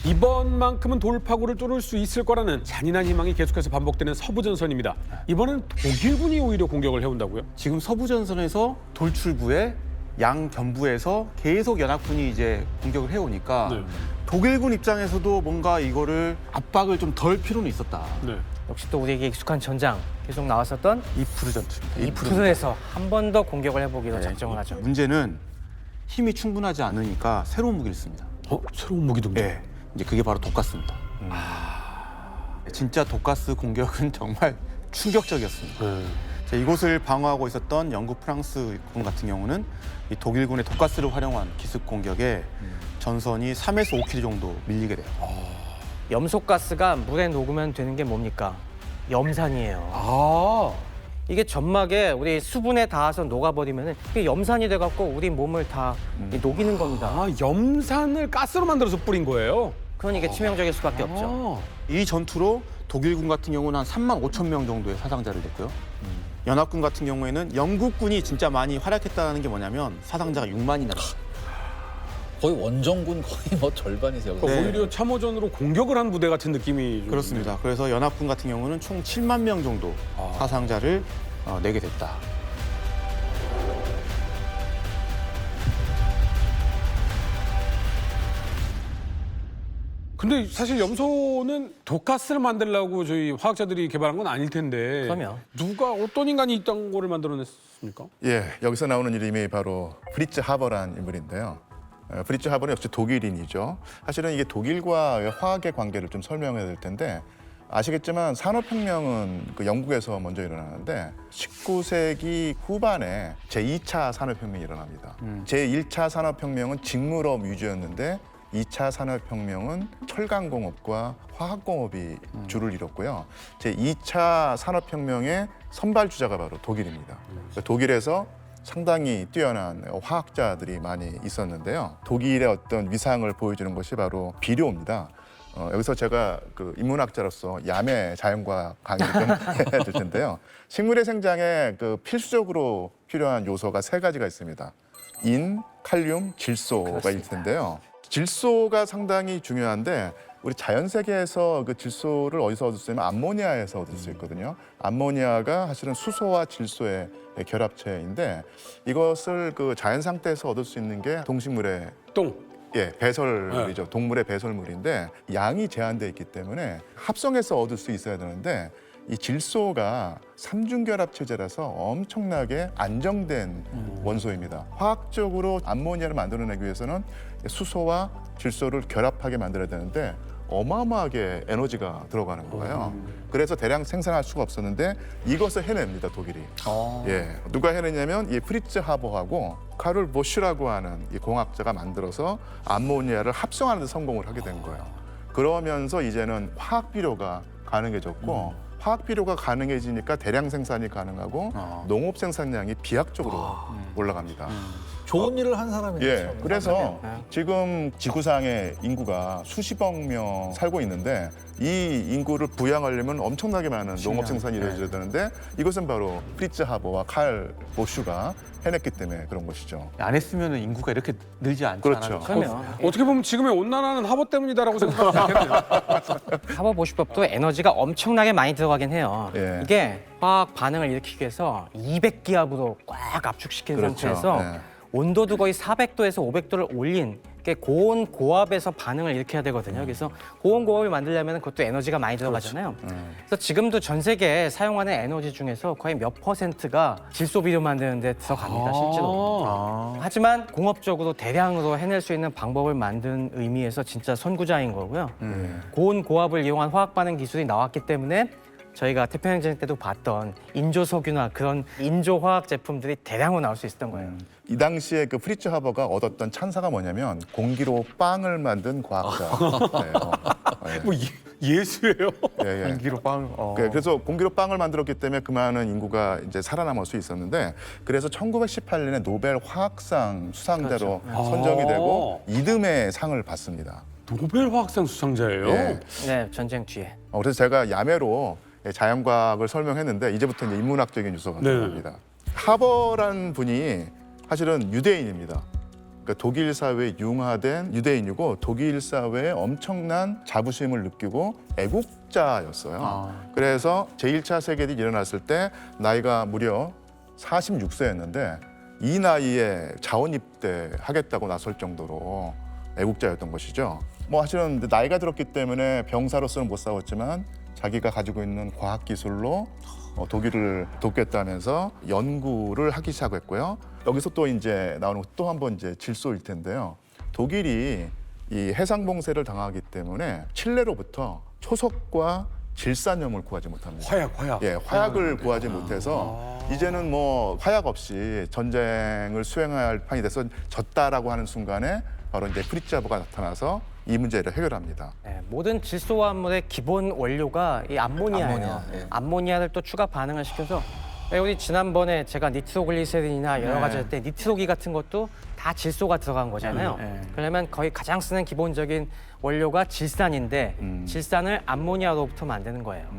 이번만큼은 돌파구를 뚫을 수 있을 거라는 잔인한 희망이 계속해서 반복되는 서부전선입니다. 이번엔 독일군이 오히려 공격을 해온다고요? 지금 서부전선에서 돌출부에 양변부에서 계속 연합군이 이제 공격을 해오니까 네. 독일군 입장에서도 뭔가 이거를 압박을 좀 덜 필요는 있었다. 네. 역시 또 우리에게 익숙한 전장 계속 나왔었던 이프르 전투입니다. 이프르에서 한 번 더 공격을 해보기로 작정을 하죠. 문제는 힘이 충분하지 않으니까 새로운 무기를 씁니다. 새로운 무기 등장. 네, 이제 그게 바로 독가스입니다. 진짜 독가스 공격은 정말 충격적이었습니다. 네. 자, 이곳을 방어하고 있었던 영국, 프랑스군 같은 경우는 이 독일군의 독가스를 활용한 기습 공격에 전선이 3에서 5km 정도 밀리게 돼요. 염소가스가 물에 녹으면 되는 게 뭡니까? 염산이에요. 아, 이게 점막에 우리 수분에 닿아서 녹아버리면 이게 염산이 돼갖고 우리 몸을 다 녹이는 겁니다. 염산을 가스로 만들어서 뿌린 거예요? 그러니 이게 치명적일 수밖에 없죠. 이 전투로 독일군 같은 경우는 한 3만 5천 명 정도의 사상자를 냈고요. 연합군 같은 경우에는 영국군이 진짜 많이 활약했다는 게 뭐냐면 사상자가 6만이나 됐어요. 거의 원정군 거의 뭐 절반이세요. 그러니까 네. 오히려 참호전으로 공격을 한 부대 같은 느낌이 좀 그렇습니다. 그래서 연합군 같은 경우는 총 7만 명 정도 사상자를 내게 됐다. 근데 사실 염소는 독가스를 만들려고 저희 화학자들이 개발한 건 아닐 텐데. 그럼요. 누가 어떤 인간이 이딴 거를 만들어냈습니까? 예, 여기서 나오는 이름이 바로 프리츠 하버라는 인물인데요. 프리츠 하버는 역시 독일인이죠. 사실은 이게 독일과 화학의 관계를 좀 설명해야 될 텐데 아시겠지만 산업혁명은 그 영국에서 먼저 일어나는데 19세기 후반에 제2차 산업혁명이 일어납니다. 제1차 산업혁명은 직물업 위주였는데 2차 산업혁명은 철강공업과 화학공업이 주를 이뤘고요. 제2차 산업혁명의 선발주자가 바로 독일입니다. 그러니까 독일에서 상당히 뛰어난 화학자들이 많이 있었는데요. 독일의 어떤 위상을 보여주는 것이 바로 비료입니다. 여기서 제가 그 인문학자로서 야매 자연과학 강의를 좀 해야 될 텐데요. 식물의 생장에 그 필수적으로 필요한 요소가 세 가지가 있습니다. 인, 칼륨, 질소가 있을 텐데요. 질소가 상당히 중요한데 우리 자연 세계에서 그 질소를 어디서 얻을 수 있냐면 암모니아에서 얻을 수 있거든요. 암모니아가 사실은 수소와 질소의 결합체인데 이것을 그 자연 상태에서 얻을 수 있는 게 동식물의 배설물이죠. 동물의 배설물인데 양이 제한돼 있기 때문에 합성해서 얻을 수 있어야 되는데 이 질소가 삼중결합 체제라서 엄청나게 안정된 원소입니다. 화학적으로 암모니아를 만들어내기 위해서는 수소와 질소를 결합하게 만들어야 되는데 어마어마하게 에너지가 들어가는 거예요. 그래서 대량 생산할 수가 없었는데 이것을 해냅니다, 독일이. 예, 누가 해내냐면 이 프리츠 하버하고 카를 보슈라고 하는 이 공학자가 만들어서 암모니아를 합성하는 데 성공을 하게 된 거예요. 그러면서 이제는 화학 비료가 가능해졌고 화학 비료가 가능해지니까 대량 생산이 가능하고 농업 생산량이 비약적으로 올라갑니다. 좋은 일을 한 사람이죠. 예, 그래서 지금 지구상의 인구가 수십억 명 살고 있는데 이 인구를 부양하려면 엄청나게 많은 농업 생산이 이루어져야 되는데 이것은 바로 프리츠 하버와 칼 보슈가 해냈기 때문에 그런 것이죠. 안 했으면 인구가 이렇게 늘지 않잖아요. 그렇죠. 그러면 어떻게 보면 지금의 온난화는 하버 때문이다라고 생각하면 좋겠네요. 하버 보슈법도 에너지가 엄청나게 많이 들어가긴 해요. 예. 이게 화학 반응을 일으키기 위해서 200기압으로 꽉 압축시킨 그렇죠. 상태에서 예. 온도도 거의 400도에서 500도를 올린 고온 고압에서 반응을 일으켜야 되거든요. 그래서 고온 고압을 만들려면 그것도 에너지가 많이 들어가잖아요. 그래서 지금도 전 세계에 사용하는 에너지 중에서 거의 몇 %가 질소 비료 만드는 데 들어갑니다, 실제로. 하지만 공업적으로 대량으로 해낼 수 있는 방법을 만든 의미에서 진짜 선구자인 거고요. 고온 고압을 이용한 화학 반응 기술이 나왔기 때문에 저희가 태평양전 때도 봤던 인조석유나 그런 인조화학 제품들이 대량으로 나올 수 있었던 거예요. 이 당시에 그 프리츠 하버가 얻었던 찬사가 뭐냐면 공기로 빵을 만든 과학자. 네, 뭐 예수예요? 예, 예. 공기로 빵. 그래서 공기로 빵을 만들었기 때문에 그 많은 인구가 이제 살아남을 수 있었는데 그래서 1918년에 노벨 화학상 수상자로 선정이 되고 이듬해 상을 받습니다. 노벨 화학상 수상자예요? 예. 네, 전쟁 뒤에. 그래서 제가 야매로 자연과학을 설명했는데 이제부터 이제 인문학적인 요소가 네. 들어갑니다. 하버라는 분이 사실은 유대인입니다. 그러니까 독일 사회에 융화된 유대인이고 독일 사회에 엄청난 자부심을 느끼고 애국자였어요. 그래서 제1차 세계대전이 일어났을 때 나이가 무려 46세였는데 이 나이에 자원 입대하겠다고 나설 정도로 애국자였던 것이죠. 뭐 사실은 나이가 들었기 때문에 병사로서는 못 싸웠지만 자기가 가지고 있는 과학 기술로 독일을 돕겠다면서 연구를 하기 시작했고요. 여기서 또 이제 나오는 또 한 번 이제 질소일 텐데요. 독일이 이 해상 봉쇄를 당하기 때문에 칠레로부터 초석과 질산염을 구하지 못합니다. 화약. 예, 화약을 구하지 못해서 이제는 뭐 화약 없이 전쟁을 수행할 판이 돼서 졌다라고 하는 순간에 바로 이제 프리츠 하버가 나타나서 이 문제를 해결합니다. 네, 모든 질소화합물의 기본 원료가 이 암모니아예요. 암모니아, 예. 암모니아를 또 추가 반응을 시켜서 우리 지난번에 제가 니트로글리세린이나 여러 가지 할 때 니트로기 같은 것도 다 질소가 들어간 거잖아요. 그러면 거의 가장 쓰는 기본적인 원료가 질산인데 질산을 암모니아로부터 만드는 거예요.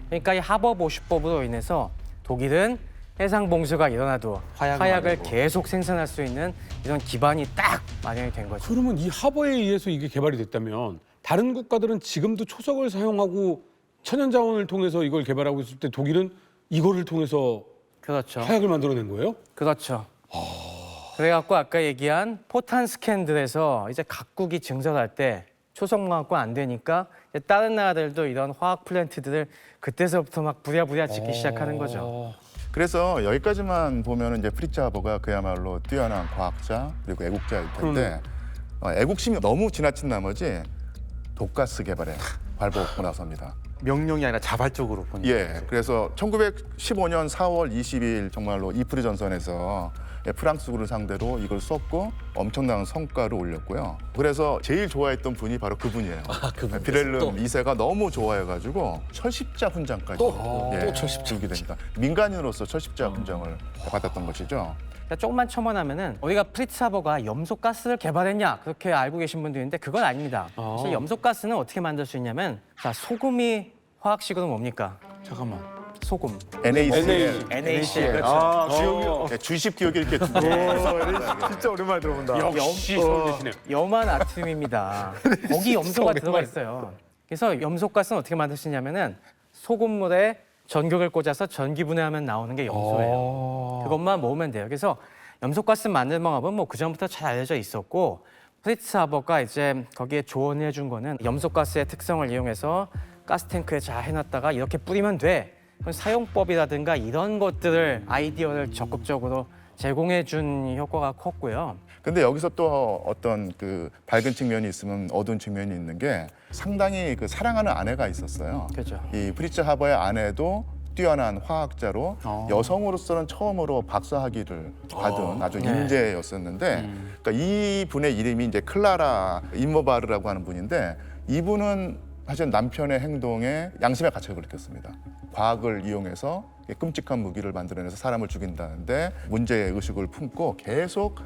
그러니까 이 하버 보슈법으로 인해서 독일은 해상 봉쇄가 일어나도 화약을 계속 생산할 수 있는 이런 기반이 딱 마련이 된 거죠. 그러면 이 하버에 의해서 이게 개발이 됐다면 다른 국가들은 지금도 초석을 사용하고 천연 자원을 통해서 이걸 개발하고 있을 때 독일은 이거를 통해서 그렇죠. 화약을 만들어낸 거예요? 그렇죠. 그래갖고 아까 얘기한 포탄 스캔들에서 이제 각국이 증설할 때 초석만 갖고 안 되니까 이제 다른 나라들도 이런 화학 플랜트들을 그때서부터 막 부랴부랴 짓기 시작하는 거죠. 그래서 여기까지만 보면은 이제 프리츠 하버가 그야말로 뛰어난 과학자 그리고 애국자일 텐데 애국심이 너무 지나친 나머지 독가스 개발에 발버둥고 나섭니다. 명령이 아니라 자발적으로 보니까. 예, 그래서 1915년 4월 20일 정말로 이프르 전선에서 프랑스군을 상대로 이걸 쏘고 엄청난 성과를 올렸고요. 그래서 제일 좋아했던 분이 바로 그분이에요. 그분. 비렐름 또. 2세가 너무 좋아해가지고 철십자 훈장까지 또 철십자 주게 됩니다. 민간인으로서 철십자 훈장을 받았던 것이죠. 그러니까 조금만 첨언하면은 우리가 프리츠 하버가 염소 가스를 개발했냐 그렇게 알고 계신 분도 있는데 그건 아닙니다. 사실 염소 가스는 어떻게 만들 수 있냐면 자 소금이 화학식으로 뭡니까? 잠깐만. 소금. NaCl. NaCl. 그렇죠. 예, 주식 기억이 이렇게 두고 진짜 오랜만에 들어본다. 역시 서울대시네요. 염화 나트륨입니다. 거기 염소가 들어가 있어요. 그래서 염소 가스는 어떻게 만들 수 있냐면은 소금물에 전극을 꽂아서 전기 분해하면 나오는 게 염소예요. 그것만 모으면 돼요. 그래서 염소 가스 만드는 방법은 뭐 그 전부터 잘 알려져 있었고 프리츠 하버가 이제 거기에 조언해 준 거는 염소 가스의 특성을 이용해서 가스 탱크에 잘 해놨다가 이렇게 뿌리면 돼. 그럼 사용법이라든가 이런 것들을 아이디어를 적극적으로 제공해 준 효과가 컸고요. 근데 여기서 또 어떤 그 밝은 측면이 있으면 어두운 측면이 있는 게 상당히 그 사랑하는 아내가 있었어요. 그렇죠. 이 프리츠 하버의 아내도 뛰어난 화학자로 여성으로서는 처음으로 박사학위를 받은 아주 인재였었는데 그러니까 이 분의 이름이 이제 클라라 임머바르라고 하는 분인데 이분은 사실 남편의 행동에 양심의 가책을 느꼈습니다. 과학을 이용해서 끔찍한 무기를 만들어내서 사람을 죽인다는데 문제의 의식을 품고 계속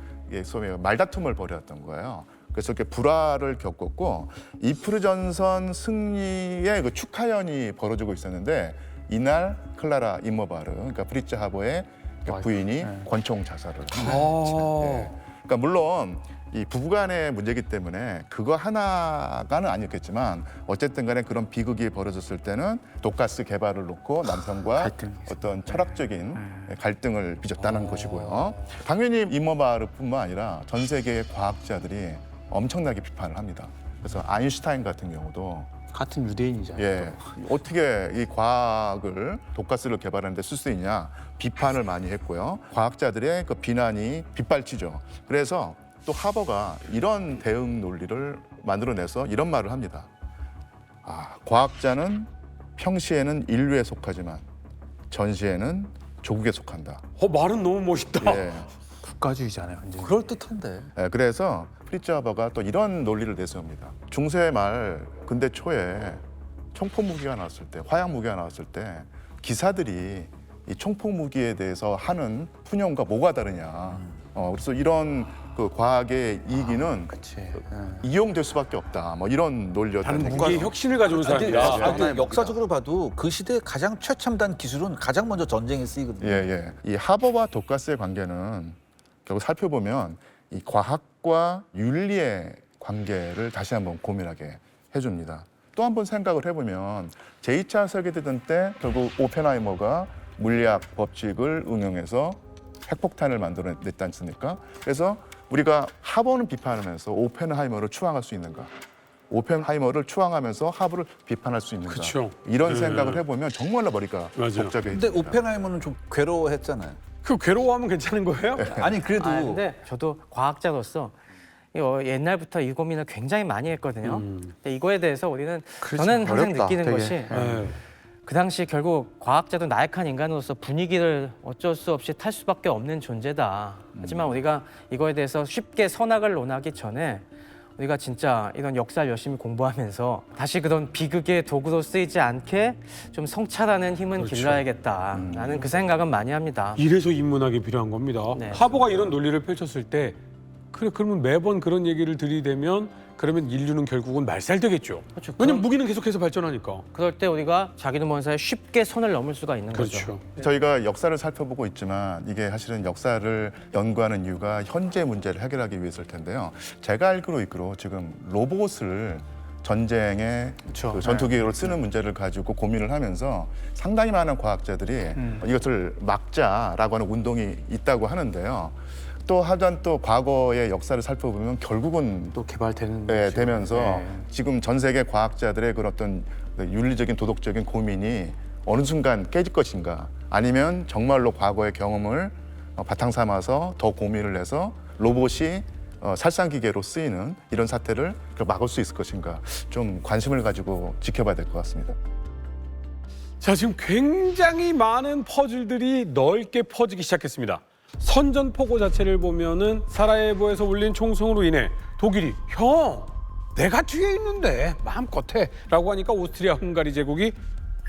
소위 말다툼을 벌였던 거예요. 그래서 이렇게 불화를 겪었고 이프르 전선 승리의 그 축하연이 벌어지고 있었는데 이날 클라라 임머바르, 그러니까 프리츠 하버의 부인이 권총 자살을 했죠. 예. 그러니까 물론 이 부부간의 문제이기 때문에 그거 하나가는 아니었겠지만 어쨌든 간에 그런 비극이 벌어졌을 때는 독가스 개발을 놓고 남편과 어떤 철학적인 갈등을 빚었다는 것이고요. 당연히 임머바르뿐만 아니라 전 세계의 과학자들이 엄청나게 비판을 합니다. 그래서 아인슈타인 같은 경우도 같은 유대인이잖아요. 예, 어떻게 이 과학을 독가스를 개발하는데 쓸 수 있냐 비판을 많이 했고요. 과학자들의 그 비난이 빗발치죠. 그래서 또 하버가 이런 대응 논리를 만들어내서 이런 말을 합니다. 과학자는 평시에는 인류에 속하지만 전시에는 조국에 속한다. 말은 너무 멋있다. 예. 국가주의잖아요. 완전히. 그럴 듯한데. 예, 그래서 프리츠 하버가 또 이런 논리를 내세웁니다. 중세 말 근대 초에 총포 무기가 나왔을 때, 화약 무기가 나왔을 때 기사들이 이 총포 무기에 대해서 하는 푸념과 뭐가 다르냐. 그래서 이런 그 과학의 이기는 이용될 수밖에 없다. 뭐 이런 논리였다는 다른 얘기죠. 무기의 혁신을 가져온 사람이라. 근데 역사적으로 봐도 그 시대 가장 최첨단 기술은 가장 먼저 전쟁에 쓰이거든요. 이 하버와 독가스의 관계는 결국 살펴보면 이 과학과 윤리의 관계를 다시 한번 고민하게 해줍니다. 또 한 번 생각을 해보면 제2차 세계대전 때 결국 오펜하이머가 물리학 법칙을 응용해서 핵폭탄을 만들어냈지 않습니까? 그래서 우리가 하버는 비판하면서 오펜하이머를 추앙할 수 있는가? 오펜하이머를 추앙하면서 하버를 비판할 수 있는가? 그쵸. 이런 네. 생각을 해보면 정말로 머리가 맞아요. 복잡해집니다. 근데 오펜하이머는 좀 괴로워했잖아요. 그 괴로워하면 괜찮은 거예요? 아니 그래도 아, 근데 저도 과학자로서 이거 옛날부터 이 고민을 굉장히 많이 했거든요. 근데 이거에 대해서 우리는 저는 항상 어렵다, 느끼는 되게. 것이 네. 그 당시 결국 과학자도 나약한 인간으로서 분위기를 어쩔 수 없이 탈 수밖에 없는 존재다. 하지만 우리가 이거에 대해서 쉽게 선악을 논하기 전에 우리가 진짜 이런 역사를 열심히 공부하면서 다시 그런 비극의 도구로 쓰이지 않게 좀 성찰하는 힘은 그렇죠. 길러야겠다. 라는 그 생각은 많이 합니다. 이래서 인문학이 필요한 겁니다. 네. 하버가 이런 논리를 펼쳤을 때 그러면 매번 그런 얘기를 들이대면 그러면 인류는 결국은 말살되겠죠. 그렇죠. 왜냐면 무기는 계속해서 발전하니까. 그럴 때 우리가 자기도 모르는 사이에 쉽게 선을 넘을 수가 있는 거죠. 그렇죠. 저희가 역사를 살펴보고 있지만 이게 사실은 역사를 연구하는 이유가 현재 문제를 해결하기 위해서일 텐데요. 제가 알기로 지금 로봇을 전쟁에 그 전투기로 쓰는 문제를 가지고 고민을 하면서 상당히 많은 과학자들이 이것을 막자라고 하는 운동이 있다고 하는데요. 또 하단 또 과거의 역사를 살펴보면 결국은 또 개발되는 네, 되면서 지금 전 세계 과학자들의 그런 어떤 윤리적인 도덕적인 고민이 어느 순간 깨질 것인가 아니면 정말로 과거의 경험을 바탕 삼아서 더 고민을 해서 로봇이 살상기계로 쓰이는 이런 사태를 막을 수 있을 것인가 좀 관심을 가지고 지켜봐야 될 것 같습니다. 자, 지금 굉장히 많은 퍼즐들이 넓게 퍼지기 시작했습니다. 선전포고 자체를 보면은 사라예보에서 울린 총성으로 인해 독일이 형 내가 뒤에 있는데 마음껏 해라고 하니까 오스트리아 헝가리 제국이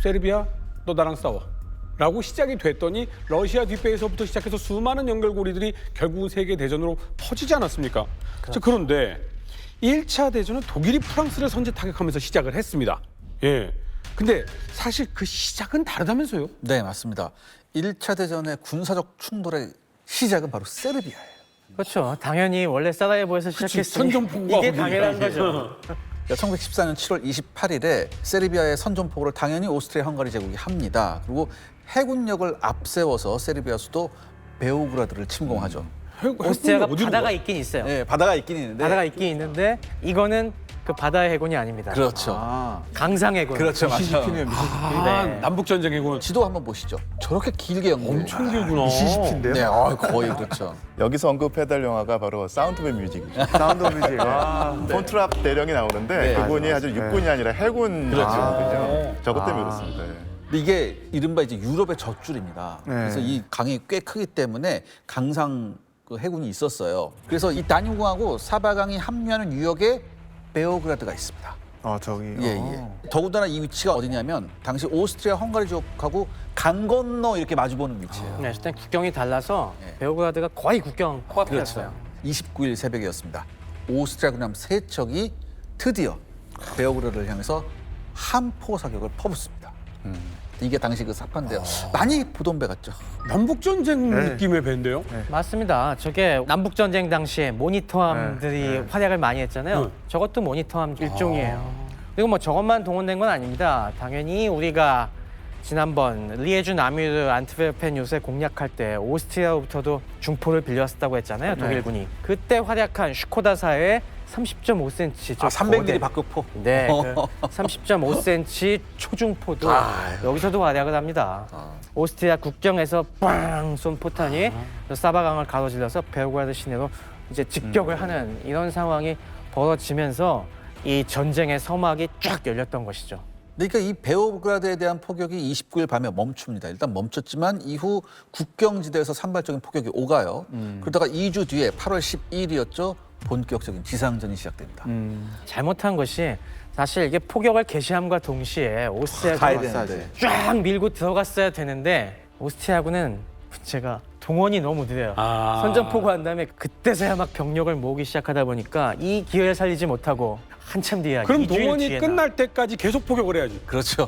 세르비아 너 나랑 싸워 라고 시작이 됐더니 러시아 뒷배에서부터 시작해서 수많은 연결고리들이 결국은 세계대전으로 퍼지지 않았습니까? 자, 그런데 1차 대전은 독일이 프랑스를 선제 타격하면서 시작을 했습니다. 예. 근데 사실 그 시작은 다르다면서요? 네 맞습니다. 1차 대전의 군사적 충돌의 시작은 바로 세르비아예요. 그렇죠. 당연히 원래 사라예보에서 시작했으니 선전포고가 이게 오니까. 당연한 거죠. 1914년 7월 28일에 세르비아의 선전포고를 당연히 오스트리아 헝가리 제국이 합니다. 그리고 해군력을 앞세워서 세르비아 수도 베오그라드를 침공하죠. 오스트리아가 어디로 바다가 가? 있긴 있어요. 네, 바다가 있긴 있는데. 바다가 있긴 있는데 이거는 그 바다의 해군이 아닙니다. 그렇죠. 강상 해군. 그렇죠, 맞죠. 아, 네. 남북전쟁 해군 지도 한번 보시죠. 저렇게 길게 연결. 엄청 길구나. 네, 거의 그렇죠. 여기서 언급해달 영화가 바로 사운드 오브 뮤직이죠. 사운드 오브 뮤직. 폰트랍 대령이 나오는데 네, 그분이 아주 육군이 아니라 해군이거든요. 저것 때문에 그렇습니다. 예. 근데 이게 이른바 이제 유럽의 젖줄입니다. 그래서 이 강이 꽤 크기 때문에 강상 그 해군이 있었어요. 그래서 이 다뉴브하고 사바강이 합류하는 유역에 베오그라드가 있습니다. 저기. 예. 더군다나 이 위치가 어디냐면 당시 오스트리아 헝가리 지역하고 강 건너 이렇게 마주보는 위치예요. 네, 일단 국경이 달라서 네. 베오그라드가 거의 국경 코앞이었어요. 29일 새벽이었습니다. 오스트리아 군함 3척이 드디어 베오그라드를 향해서 함포 사격을 퍼붓습니다. 이게 당시 그 사파인데요. 많이 보던 배 같죠. 남북전쟁 느낌의 배인데요? 맞습니다. 저게 남북 전쟁 당시에 모니터함들이 활약을 많이 했잖아요. 네. 저것도 모니터함 일종이에요. 그리고 뭐 저것만 동원된 건 아닙니다. 당연히 우리가 지난번 리에주 나뮤르 안트베르펜 요새 공략할 때 오스트리아로부터도 중포를 빌려왔다고 했잖아요. 독일군이. 그때 활약한 슈코다사의 30.5cm. 300mm 박격포. 네, 그 30.5cm 초중포도 여기서도 활약을 합니다. 오스트리아 국경에서 빵 쏜 포탄이 사바강을 가로질러서 베오그라드 시내로 이제 직격을 하는 이런 상황이 벌어지면서 이 전쟁의 서막이 쫙 열렸던 것이죠. 그러니까 이 베오그라드에 대한 포격이 29일 밤에 멈춥니다. 일단 멈췄지만 이후 국경지대에서 산발적인 포격이 오가요. 그러다가 2주 뒤에 8월 12일이었죠. 본격적인 지상전이 시작됩니다. 잘못한 것이 사실 이게 포격을 개시함과 동시에 오스트리아가 되는데. 쫙 밀고 들어갔어야 되는데 오스트리아군은 문제가 동원이 너무 느려요. 아. 선전포고한 다음에 그때서야 막 병력을 모으기 시작하다 보니까 이 기회를 살리지 못하고 한참 뒤에 그럼 2주일 동원이 뒤에 끝날 때까지 계속 포격을 해야지. 그렇죠.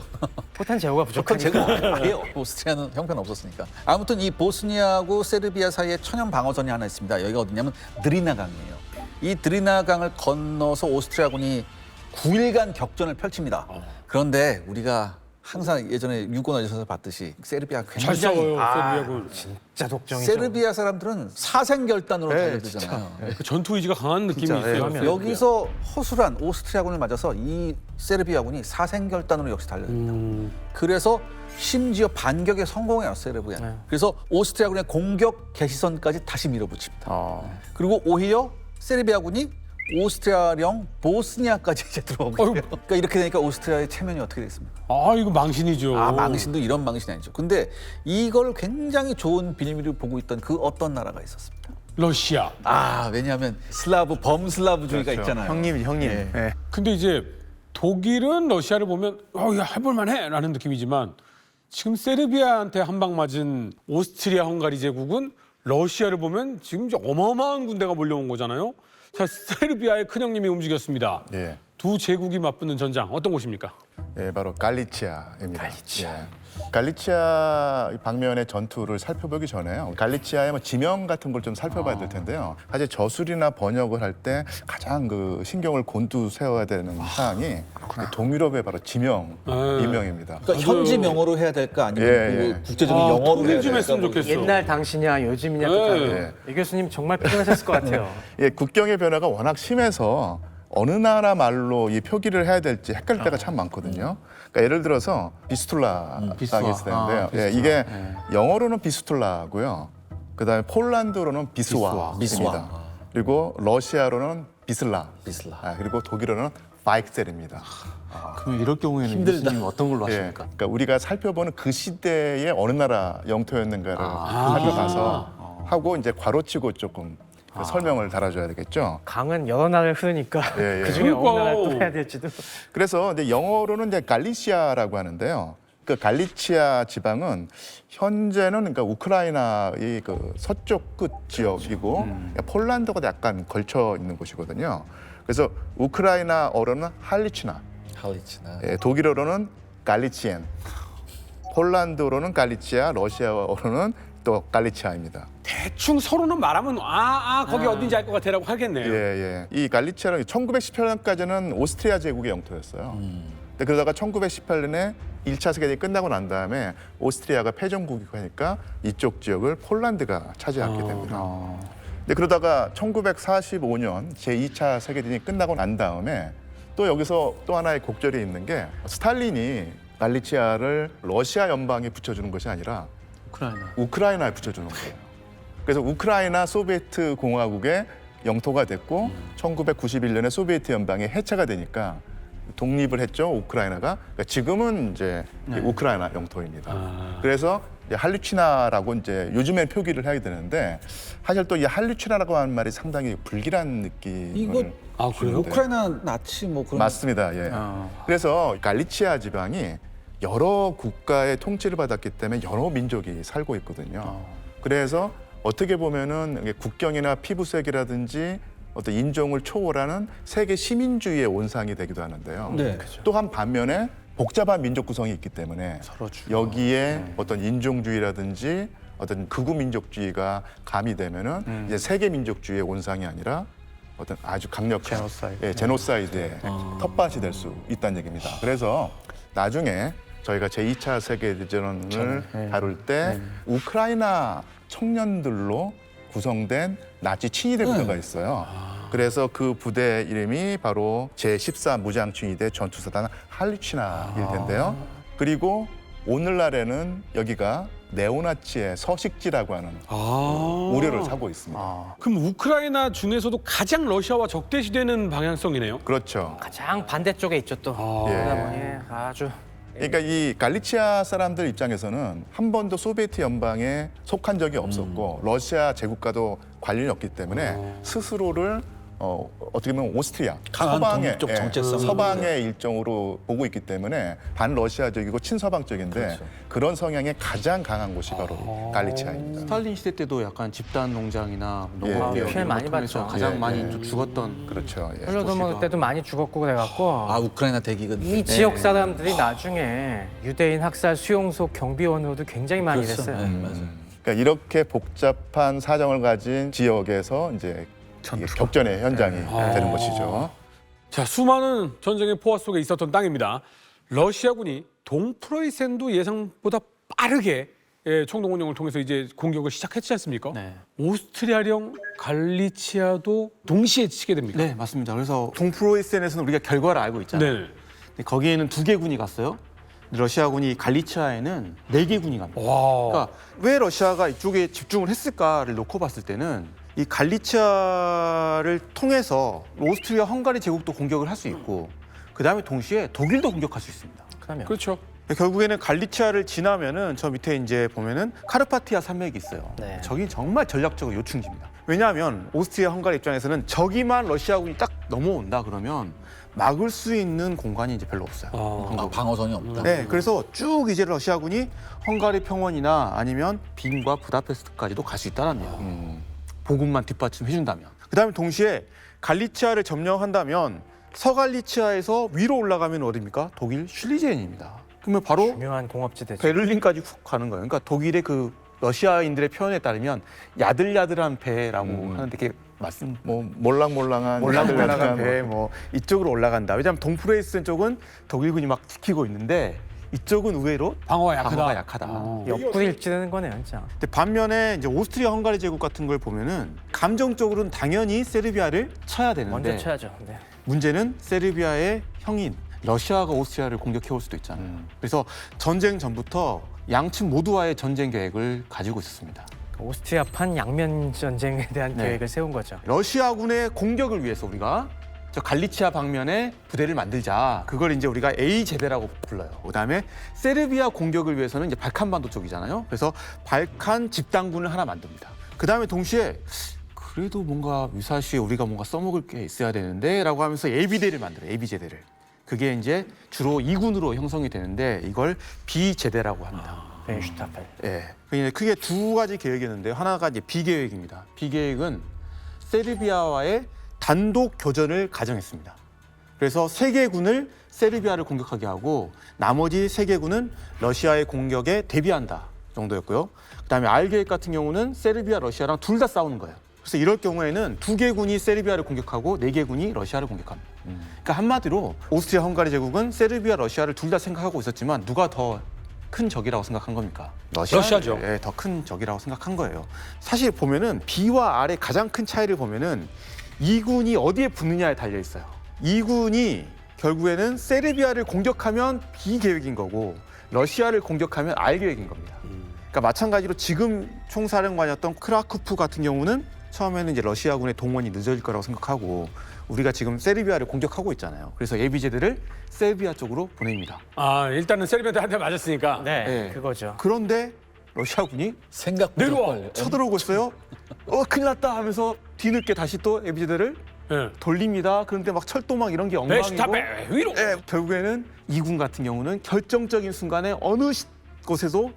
포탄 제거가 북한 부족하니까. 제거 아예 오스트리아는 형편 없었으니까. 아무튼 이 보스니아하고 세르비아 사이에 천연 방어선이 하나 있습니다. 여기가 어디냐면 드리나강이에요. 이 드리나강을 건너서 오스트리아군이 9일간 격전을 펼칩니다. 그런데 우리가 항상 예전에 유권에서 봤듯이 세르비아 잘 굉장히 싸워요, 세르비아군. 진짜 독정이죠. 세르비아 사람들은 사생결단으로 달려들잖아요. 그 전투 의지가 강한 느낌이 진짜, 있어요. 네. 여기서 허술한 오스트리아군을 맞아서 이 세르비아군이 사생결단으로 역시 달려듭니다. 그래서 심지어 반격에 성공해요, 세르비아. 네. 그래서 오스트리아군의 공격 개시선까지 다시 밀어붙입니다. 아. 그리고 오히려 세르비아군이 오스트리아령 보스니아까지 이제 들어오게 돼요. 그러니까 이렇게 되니까 오스트리아의 체면이 어떻게 됐습니까? 아, 이거 망신이죠. 아, 망신도 이런 망신이 아니죠. 근데 이걸 굉장히 좋은 빌미를 보고 있던 그 어떤 나라가 있었습니다. 러시아. 아, 왜냐하면 슬라브, 범슬라브주의가 그렇죠. 있잖아요. 형님. 예. 예. 근데 이제 독일은 러시아를 보면 야, 해볼만해라는 느낌이지만 지금 세르비아한테 한 방 맞은 오스트리아 헝가리 제국은 러시아를 보면 지금 이제 어마어마한 군대가 몰려온 거잖아요. 자, 세르비아의 큰형님이 움직였습니다. 예. 두 제국이 맞붙는 전장 어떤 곳입니까? 예, 바로 갈리치아입니다. 갈리치아 방면의 전투를 살펴보기 전에요. 갈리치아의 뭐 지명 같은 걸 좀 살펴봐야 될 텐데요. 사실 저술이나 번역을 할 때 가장 그 신경을 곤두세워야 되는 사항이 동유럽의 바로 지명, 이명입니다. 그러니까 현지 명어로 해야 될까 아니면 예, 그 예. 국제적인 영어로 해야 통일 좀 될까? 했으면 좋겠어. 옛날 당시냐 요즘이냐 네. 뜻하고 이 교수님 정말 필요하셨을 것 같아요. 예, 국경의 변화가 워낙 심해서 어느 나라 말로 이 표기를 해야 될지 헷갈릴 때가 참 많거든요. 그러니까 예를 들어서 비스툴라가 비스와. 있을 텐데요. 예, 이게 영어로는 비스툴라고요. 그다음에 폴란드로는 비스와입니다. 그리고 러시아로는 비슬라. 그리고 독일어는 바이크셀입니다. 그럼 이럴 경우에는 힘들다. 교수님 어떤 걸로 예, 하십니까? 그러니까 우리가 살펴보는 그 시대의 어느 나라 영토였는가를 살펴가서 하고 이제 괄호치고 조금 그 설명을 달아줘야 되겠죠. 강은 여러 나라를 흐르니까 예, 예. 그중에 어느 그러니까. 나라를 또 해야 될지도. 그래서 이제 영어로는 이제 갈리시아라고 하는데요. 그 갈리치아 지방은 현재는 그러니까 우크라이나의 그 서쪽 끝 지역이고 폴란드가 약간 걸쳐 있는 곳이거든요. 그래서 우크라이나어로는 할리치나, 예, 독일어로는 갈리치엔, 폴란드어로는 갈리치아, 러시아어로는 또 갈리치아입니다. 대충 서로는 말하면 거기 어딘지 알 것 같아라고 하겠네요. 예. 이 갈리치아는 1918년까지는 오스트리아 제국의 영토였어요. 근데 그러다가 1918년에 1차 세계대전이 끝나고 난 다음에 오스트리아가 패전국이고 하니까 이쪽 지역을 폴란드가 차지하게 됩니다. 근데 그러다가 1945년 제2차 세계대전이 끝나고 난 다음에 또 여기서 또 하나의 곡절이 있는 게 스탈린이 갈리치아를 러시아 연방에 붙여주는 것이 아니라 우크라이나에 붙여주는 거예요. 그래서 우크라이나 소비에트 공화국의 영토가 됐고 1991년에 소비에트 연방이 해체가 되니까 독립을 했죠, 우크라이나가. 그러니까 지금은 이제 우크라이나 영토입니다. 그래서 이제 할리치나라고 이제 요즘엔 표기를 해야 되는데 사실 또 이 할리치나라고 하는 말이 상당히 불길한 느낌을 이거 그래요? 우크라이나 나치 뭐 그런 맞습니다. 예. 그래서 갈리치아 지방이 여러 국가의 통치를 받았기 때문에 여러 민족이 살고 있거든요. 그래서 어떻게 보면은 이게 국경이나 피부색이라든지 어떤 인종을 초월하는 세계 시민주의의 온상이 되기도 하는데요. 네. 또한 반면에 복잡한 민족 구성이 있기 때문에 여기에 어떤 인종주의라든지 어떤 극우 민족주의가 가미되면은 이제 세계 민족주의의 온상이 아니라 어떤 아주 강력한 제노사이드의 텃밭이 될 수 있다는 얘기입니다. 그래서 나중에 저희가 제2차 세계대전을 다룰 때 우크라이나 청년들로 구성된 나치 친위대 부대가 있어요. 그래서 그 부대 이름이 바로 제14 무장친위대 전투사단 할리치나일 텐데요. 그리고 오늘날에는 여기가 네오나치의 서식지라고 하는 우려를 사고 있습니다. 그럼 우크라이나 중에서도 가장 러시아와 적대시되는 방향성이네요. 그렇죠. 가장 반대쪽에 있죠 또. 그러다 보니 아주 그러니까 이 갈리치아 사람들 입장에서는 한 번도 소비에트 연방에 속한 적이 없었고 러시아 제국과도 관련이 없기 때문에 스스로를 어떻게 보면 오스트리아 강한 독립적 정체성. 서방의 일정으로 보고 있기 때문에 반러시아적이고 친서방적인데 그런 성향이 가장 강한 곳이 바로 갈리치아입니다. 스탈린 시대 때도 약간 집단 농장이나 예, 농업개혁 피해 많이 봤죠. 가장 예, 많이 예. 좀 죽었던 그렇죠. 예. 홀로도모 때도 많이 죽었고 그래갖고 아 우크라이나 대기근 이 지역 사람들이 나중에 유대인 학살 수용소 경비원으로도 굉장히 많이 그렇죠. 됐어요. 네, 맞아요. 그러니까 이렇게 복잡한 사정을 가진 지역에서 이제 이게 격전의 현장이 되는 것이죠. 자, 수많은 전쟁의 포화 속에 있었던 땅입니다. 러시아군이 동프로이센도 예상보다 빠르게 총동 운영을 통해서 이제 공격을 시작했지 않습니까? 네. 오스트리아령 갈리치아도 동시에 치게 됩니까? 네, 맞습니다. 그래서 동프로이센에서는 우리가 결과를 알고 있잖아요. 네. 근데 거기에는 2개 군이 갔어요. 러시아군이 갈리치아에는 4개 군이 갑니다. 와. 그러니까 왜 러시아가 이쪽에 집중을 했을까를 놓고 봤을 때는 이 갈리치아를 통해서 오스트리아 헝가리 제국도 공격을 할 수 있고 그다음에 동시에 독일도 공격할 수 있습니다. 그러면 그렇죠. 결국에는 갈리치아를 지나면은 저 밑에 이제 보면은 카르파티아 산맥이 있어요. 네. 저기 정말 전략적으로 요충지입니다. 왜냐하면 오스트리아 헝가리 입장에서는 저기만 러시아군이 딱 넘어온다 그러면 막을 수 있는 공간이 이제 별로 없어요. 아, 방어선이 없다. 네, 그래서 쭉 이제 러시아군이 헝가리 평원이나 아니면 빈과 부다페스트까지도 갈 수 있다는 얘기예요. 보급만 뒷받침해준다면. 그다음에 동시에 갈리치아를 점령한다면 서갈리치아에서 위로 올라가면 어디입니까? 독일 슐리제엔입니다. 그러면 바로 중요한 공업지대죠. 베를린까지 훅 가는 거예요. 그러니까 독일의 그 러시아인들의 표현에 따르면 야들야들한 배라고 하는데 이게 맞습니다. 뭐 몰랑몰랑한 올라간 배, 뭐 이쪽으로 올라간다. 왜냐하면 동프로이센 쪽은 독일군이 막 지키고 있는데 이쪽은 의외로 방어가 약하다. 방어가 약하다. 옆구리일지되는 거네요, 진짜. 근데 반면에 이제 오스트리아 헝가리 제국 같은 걸 보면은 감정적으로는 당연히 세르비아를 쳐야 되는데 먼저 쳐야죠. 네. 문제는 세르비아의 형인 러시아가 오스트리아를 공격해 올 수도 있잖아요. 그래서 전쟁 전부터 양측 모두와의 전쟁 계획을 가지고 있었습니다. 오스트리아판 양면 전쟁에 대한 네. 계획을 세운 거죠. 러시아군의 공격을 위해서 우리가 저 갈리치아 방면에 부대를 만들자. 그걸 이제 우리가 A 제대라고 불러요. 그다음에 세르비아 공격을 위해서는 이제 발칸반도 쪽이잖아요. 그래서 발칸 집단군을 하나 만듭니다. 그다음에 동시에 그래도 뭔가 유사시에 우리가 뭔가 써먹을 게 있어야 되는데라고 하면서 예비대를 만들어요. 예비 제대를. 그게 이제 주로 2군으로 형성이 되는데 이걸 B 제대라고 합니다. 베슈타펠. 예. 그게 크게 2가지 계획이었는데 하나가 이제 B 계획입니다. B 계획은 세르비아와의 단독 교전을 가정했습니다. 그래서 3개군을 세르비아를 공격하게 하고 나머지 3개군은 러시아의 공격에 대비한다 정도였고요. 그다음에 R 계획 같은 경우는 세르비아, 러시아랑 둘 다 싸우는 거예요. 그래서 이럴 경우에는 2개군이 세르비아를 공격하고 4개군이 러시아를 공격합니다. 그러니까 한마디로 오스트리아 헝가리 제국은 세르비아, 러시아를 둘 다 생각하고 있었지만 누가 더 큰 적이라고 생각한 겁니까? 러시아죠. 예, 더 큰 적이라고 생각한 거예요. 사실 보면은 B와 R의 가장 큰 차이를 보면은 2군이 어디에 붙느냐에 달려 있어요. 2군이 결국에는 세르비아를 공격하면 B 계획인 거고 러시아를 공격하면 R 계획인 겁니다. 그러니까 마찬가지로 지금 총사령관이었던 크라쿠프 같은 경우는 처음에는 이제 러시아군의 동원이 늦어질 거라고 생각하고 우리가 지금 세르비아를 공격하고 있잖아요. 그래서 예비제들을 세르비아 쪽으로 보냅니다. 아, 일단은 세르비아한테 한 대 맞았으니까. 네, 예. 그거죠. 그런데 러시아군이 생각보다 내려와. 빨리. 쳐들어오고 있어요. 큰일 났다 하면서 뒤늦게 다시 또 예비제들을 예. 돌립니다. 그런데 막 철도 막 이런 게 엉망이고 베슈타펠 위로. 예, 결국에는 2군 같은 경우는 결정적인 순간에 어느 곳에서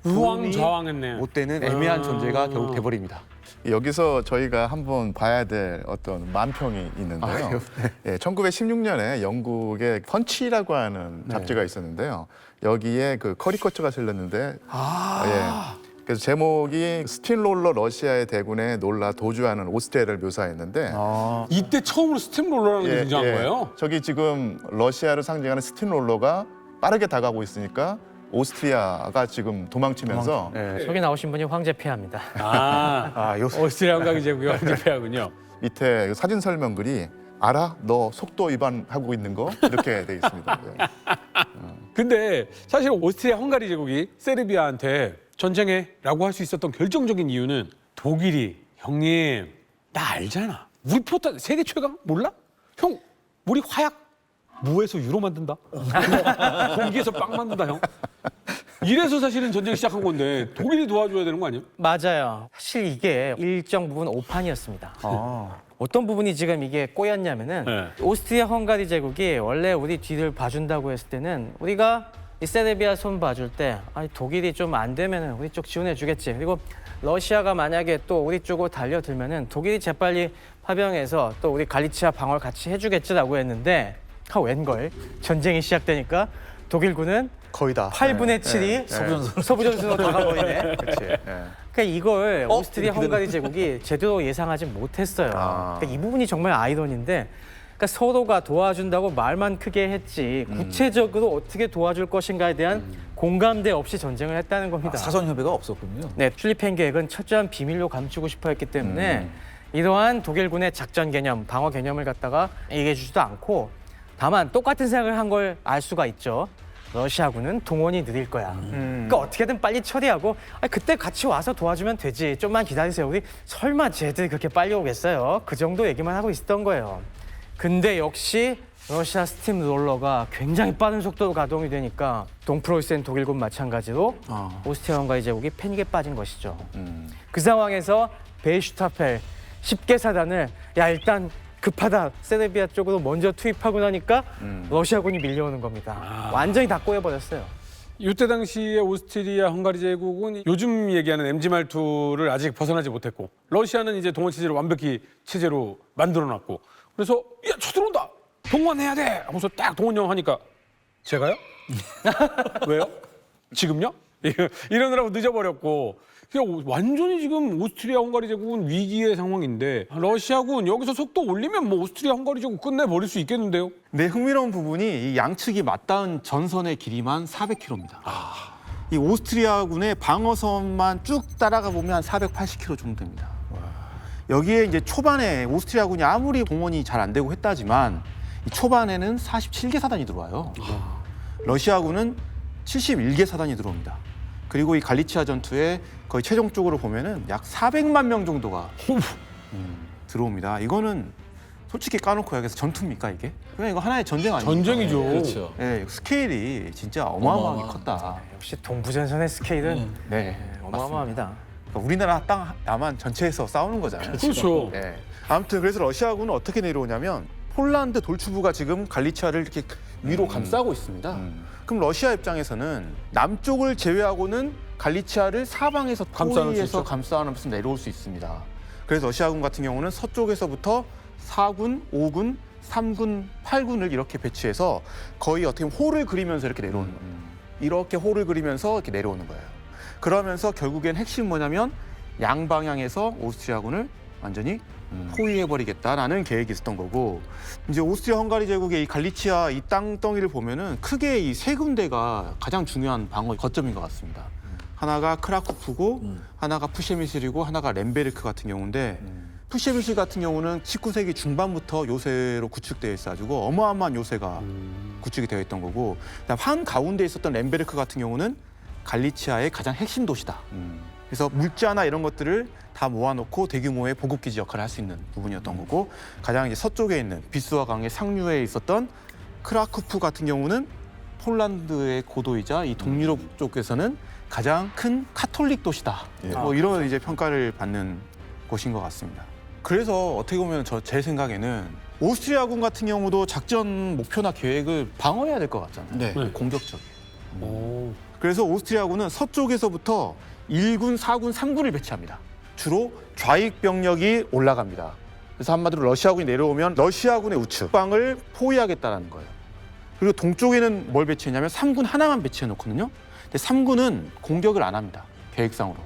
우왕좌왕했네요. 못 되는 애매한 존재가 결국 돼버립니다. 여기서 저희가 한번 봐야 될 어떤 만평이 있는데요. 예, 1916년에 영국의 펀치라고 하는 잡지가 있었는데요. 여기에 그 커리커처가 실렸는데, 예. 그래서 제목이 스팀롤러 러시아의 대군에 놀라 도주하는 오스트리아를 묘사했는데, 이때 처음으로 스팀롤러라는 게 등장한 거예요. 저기 지금 러시아를 상징하는 스팀롤러가 빠르게 다가오고 있으니까 오스트리아가 지금 도망치면서 예. 저기 나오신 분이 황제 폐하입니다. 아, 요 오스트리아 관광이 제국이 황제폐하군요. 밑에 사진 설명글이 알아? 너 속도 위반하고 있는 거? 이렇게 돼 있습니다. 예. 근데 사실 오스트리아 헝가리 제국이 세르비아한테 전쟁해라고 할 수 있었던 결정적인 이유는 독일이 형님 나 알잖아. 우리 포탄 세계 최강 몰라? 형 우리 화약 무에서 유로 만든다. 공기에서 빵 만든다 형. 이래서 사실은 전쟁 시작한 건데 독일이 도와줘야 되는 거 아니에요? 맞아요. 사실 이게 일정 부분 오판이었습니다. 어떤 부분이 지금 이게 꼬였냐면은 네. 오스트리아 헝가리 제국이 원래 우리 뒤를 봐준다고 했을 때는 우리가 이 세르비아 손 봐줄 때 아니 독일이 좀 안 되면은 우리 쪽 지원해 주겠지. 그리고 러시아가 만약에 또 우리 쪽으로 달려들면은 독일이 재빨리 파병해서 또 우리 갈리치아 방어를 같이 해주겠지라고 했는데 웬걸 전쟁이 시작되니까 독일군은 거의 다 8분의 7이 서부전선으로 다가버리네. 그렇지. 예. 그러니까 이걸 오스트리아 헝가리 제국이 제대로 예상하지 못했어요. 그러니까 이 부분이 정말 아이러니인데 그러니까 서로가 도와준다고 말만 크게 했지 구체적으로 어떻게 도와줄 것인가에 대한 공감대 없이 전쟁을 했다는 겁니다. 사전 협의가 없었군요. 네, 튤리펜 계획은 철저한 비밀로 감추고 싶어 했기 때문에 이러한 독일군의 작전 개념, 방어 개념을 갖다가 얘기해 주지도 않고 다만 똑같은 생각을 한 걸 알 수가 있죠. 러시아군은 동원이 느릴 거야. 그러니까 어떻게든 빨리 처리하고 그때 같이 와서 도와주면 되지. 좀만 기다리세요. 우리 설마 쟤들 그렇게 빨리 오겠어요? 그 정도 얘기만 하고 있었던 거예요. 근데 역시 러시아 스팀롤러가 굉장히 빠른 속도로 가동이 되니까 동프로이센 독일군 마찬가지로 오스트리아 헝가리 제국이 패닉에 빠진 것이죠. 그 상황에서 베이슈타펠 10개 사단을 일단 급하다 세르비아 쪽으로 먼저 투입하고 나니까 러시아군이 밀려오는 겁니다. 완전히 다 꼬여버렸어요. 이때 당시에 오스트리아 헝가리 제국은 요즘 얘기하는 MG 말투를 아직 벗어나지 못했고 러시아는 이제 동원 체제를 완벽히 체제로 만들어놨고 그래서 야 쳐들어온다 동원해야 돼 하고서 딱 동원령 하니까 제가요? 왜요? 지금요? 이러느라고 늦어버렸고 그냥 완전히 지금 오스트리아 헝가리 제국은 위기의 상황인데 러시아군 여기서 속도 올리면 뭐 오스트리아 헝가리 제국 끝내버릴 수 있겠는데요? 네, 흥미로운 부분이 이 양측이 맞닿은 전선의 길이만 400km입니다. 이 오스트리아군의 방어선만 쭉 따라가 보면 한 480km 정도 됩니다. 여기에 이제 초반에 오스트리아군이 아무리 공원이 잘 안 되고 했다지만 이 초반에는 47개 사단이 들어와요. 러시아군은 71개 사단이 들어옵니다. 그리고 이 갈리치아 전투에 거의 최종적으로 보면은 약 400만 명 정도가 들어옵니다. 이거는 솔직히 까놓고 여기서 전투입니까 이게? 그냥 이거 하나의 전쟁 아니에요? 전쟁이죠. 그렇죠. 네, 스케일이 진짜 어마어마하게 컸다. 역시 동부전선의 스케일은 네, 어마어마합니다. 그러니까 우리나라 땅 남한 전체에서 싸우는 거잖아요. 그렇죠. 네. 아무튼 그래서 러시아군은 어떻게 내려오냐면 폴란드 돌추부가 지금 갈리치아를 이렇게 위로 감싸고 있습니다. 그럼 러시아 입장에서는 남쪽을 제외하고는 갈리치아를 사방에서 감싸는 수 토의에서 있죠. 감싸면서 내려올 수 있습니다. 그래서 러시아군 같은 경우는 서쪽에서부터 4군, 5군, 3군, 8군을 이렇게 배치해서 거의 어떻게 보면 홀을 그리면서 이렇게 내려오는 거예요. 이렇게 홀을 그리면서 이렇게 내려오는 거예요. 그러면서 결국엔 핵심 뭐냐면 양방향에서 오스트리아군을 완전히 포위해버리겠다라는 계획이 있었던 거고 이제 오스트리아 헝가리 제국의 이 갈리치아 이 땅덩이를 보면은 크게 이 세 군데가 가장 중요한 방어 거점인 것 같습니다. 하나가 크라쿠프고 하나가 푸셰미실이고 하나가 렘베르크 같은 경우인데 푸셰미실 같은 경우는 19세기 중반부터 요새로 구축되어 있어가지고 어마어마한 요새가 구축이 되어 있던 거고 그다음 한 가운데 있었던 렘베르크 같은 경우는 갈리치아의 가장 핵심 도시다. 그래서 물자나 이런 것들을 다 모아놓고 대규모의 보급기지 역할을 할 수 있는 부분이었던 거고 가장 이제 서쪽에 있는 비스와 강의 상류에 있었던 크라쿠프 같은 경우는 폴란드의 고도이자 이 동유럽 쪽에서는 가장 큰 카톨릭 도시다. 뭐 이런 이제 평가를 받는 곳인 것 같습니다. 그래서 어떻게 보면 제 생각에는 오스트리아군 같은 경우도 작전 목표나 계획을 방어해야 될 것 같잖아요. 네. 공격적이에요. 그래서 오스트리아군은 서쪽에서부터 1군, 4군, 3군을 배치합니다. 주로 좌익 병력이 올라갑니다. 그래서 한마디로 러시아군이 내려오면 러시아군의 우측방을 포위하겠다는 거예요. 그리고 동쪽에는 뭘 배치했냐면 3군 하나만 배치해 놓거든요. 근데 3군은 공격을 안 합니다. 계획상으로.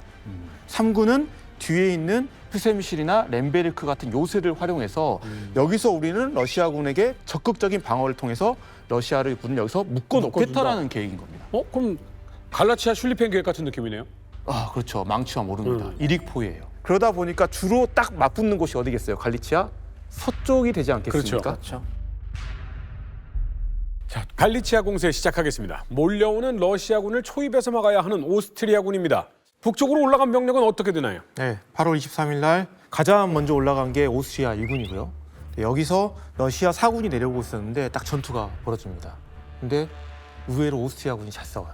3군은 뒤에 있는 푸세미실이나 렘베르크 같은 요새를 활용해서 여기서 우리는 러시아군에게 적극적인 방어를 통해서 러시아를 군을 여기서 묶어놓겠다라는 계획인 겁니다. 그럼 갈라치아 슐리펜 계획 같은 느낌이네요. 아, 그렇죠. 망치와 모릅니다. 일익포예요. 그러다 보니까 주로 딱 맞붙는 곳이 어디겠어요? 갈리치아 서쪽이 되지 않겠습니까? 그렇죠. 자, 갈리치아 공세 시작하겠습니다. 몰려오는 러시아군을 초입해서 막아야 하는 오스트리아군입니다. 북쪽으로 올라간 병력은 어떻게 되나요? 네, 8월 23일 날 가장 먼저 올라간 게 오스트리아 1군이고요. 여기서 러시아 4군이 내려오고 있었는데 딱 전투가 벌어집니다. 근데 의외로 오스트리아군이 잘 싸워요.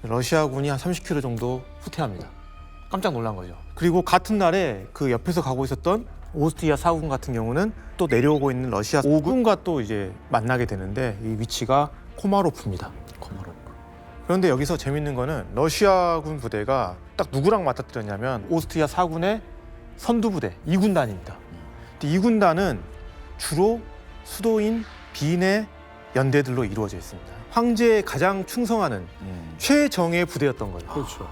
러시아군이 한 30km 정도 후퇴합니다. 깜짝 놀란 거죠. 그리고 같은 날에 그 옆에서 가고 있었던 오스트리아 4군 같은 경우는 또 내려오고 있는 러시아 5군과 또 이제 만나게 되는데 이 위치가 코마로프입니다. 코마로프. 그런데 여기서 재밌는 거는 러시아군 부대가 딱 누구랑 맞닥뜨렸냐면 오스트리아 4군의 선두부대 2군단입니다. 2군단은 주로 수도인 빈의 연대들로 이루어져 있습니다. 황제에 가장 충성하는 최정예 부대였던 거예요. 그렇죠.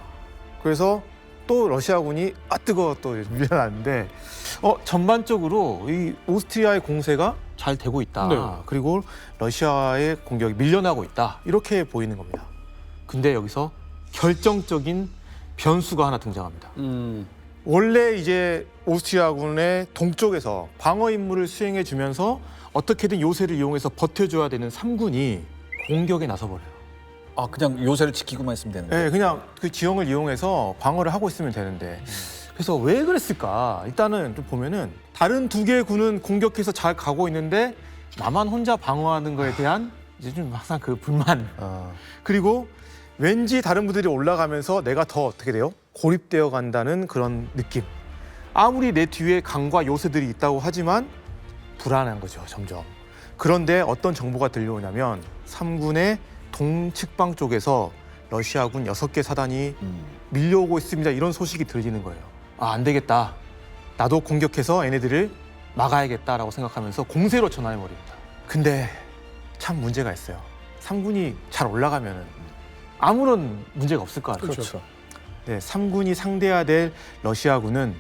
그래서 또 러시아군이 뜨거워 또 밀려났는데 전반적으로 이 오스트리아의 공세가 잘 되고 있다. 네. 그리고 러시아의 공격이 밀려나고 있다. 이렇게 보이는 겁니다. 근데 여기서 결정적인 변수가 하나 등장합니다. 원래 이제 오스트리아군의 동쪽에서 방어 임무를 수행해 주면서 어떻게든 요새를 이용해서 버텨줘야 되는 3군이 공격에 나서버려요. 아, 그냥 요새를 지키고만 있으면 되는데. 네, 그냥 그 지형을 이용해서 방어를 하고 있으면 되는데 그래서 왜 그랬을까? 일단은 좀 보면은 다른 두 개의 군은 공격해서 잘 가고 있는데 나만 혼자 방어하는 거에 대한 이제 좀 항상 그 불만 그리고 왠지 다른 부들이 올라가면서 내가 더 어떻게 돼요? 고립되어 간다는 그런 느낌. 아무리 내 뒤에 강과 요새들이 있다고 하지만 불안한 거죠, 점점. 그런데 어떤 정보가 들려오냐면 3군의 동측방 쪽에서 러시아군 6개 사단이 밀려오고 있습니다. 이런 소식이 들리는 거예요. 안 되겠다. 나도 공격해서 얘네들을 막아야겠다라고 생각하면서 공세로 전환해버립니다. 근데 참 문제가 있어요. 3군이 잘 올라가면 아무런 문제가 없을 거 아니에요. 그렇죠. 네, 3군이 상대해야 될 러시아군은